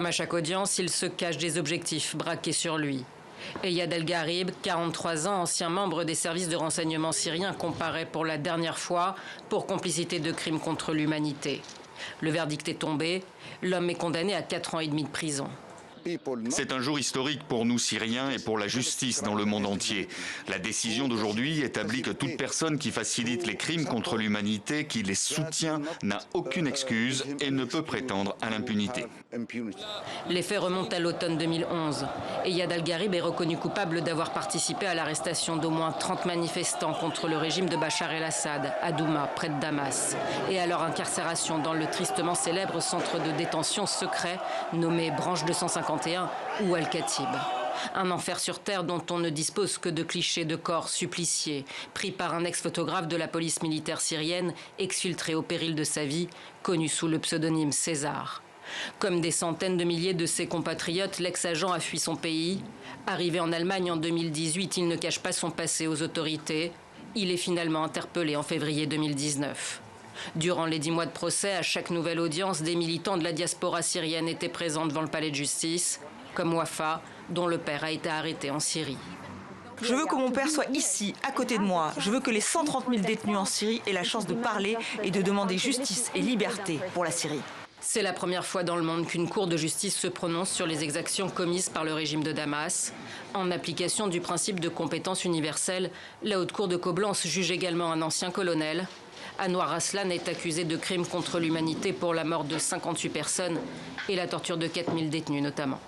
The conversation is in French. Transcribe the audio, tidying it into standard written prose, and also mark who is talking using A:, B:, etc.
A: à chaque audience, il se cache des objectifs braqués sur lui. Eyad El-Gharib, 43 ans, ancien membre des services de renseignement syriens, comparaît pour la dernière fois pour complicité de crimes contre l'humanité. Le verdict est tombé. L'homme est condamné à 4 ans et demi de prison.
B: C'est un jour historique pour nous Syriens et pour la justice dans le monde entier. La décision d'aujourd'hui établit que toute personne qui facilite les crimes contre l'humanité, qui les soutient, n'a aucune excuse et ne peut prétendre à l'impunité.
A: Les faits remontent à l'automne 2011. Eyad El-Gharib est reconnu coupable d'avoir participé à l'arrestation d'au moins 30 manifestants contre le régime de Bachar el-Assad à Douma, près de Damas, et à leur incarcération dans le tristement célèbre centre de détention secret nommé Branche 251 ou Al-Khatib. Un enfer sur terre dont on ne dispose que de clichés de corps suppliciés, pris par un ex-photographe de la police militaire syrienne, exfiltré au péril de sa vie, connu sous le pseudonyme César. Comme des centaines de milliers de ses compatriotes, l'ex-agent a fui son pays. Arrivé en Allemagne en 2018, il ne cache pas son passé aux autorités. Il est finalement interpellé en février 2019. Durant les 10 mois de procès, à chaque nouvelle audience, des militants de la diaspora syrienne étaient présents devant le palais de justice, comme Wafa, dont le père a été arrêté en Syrie.
C: Je veux que mon père soit ici, à côté de moi. Je veux que les 130 000 détenus en Syrie aient la chance de parler et de demander justice et liberté pour la Syrie.
A: C'est la première fois dans le monde qu'une cour de justice se prononce sur les exactions commises par le régime de Damas. En application du principe de compétence universelle, la haute cour de Coblence juge également un ancien colonel. Anwar Aslan est accusé de crimes contre l'humanité pour la mort de 58 personnes et la torture de 4000 détenus notamment.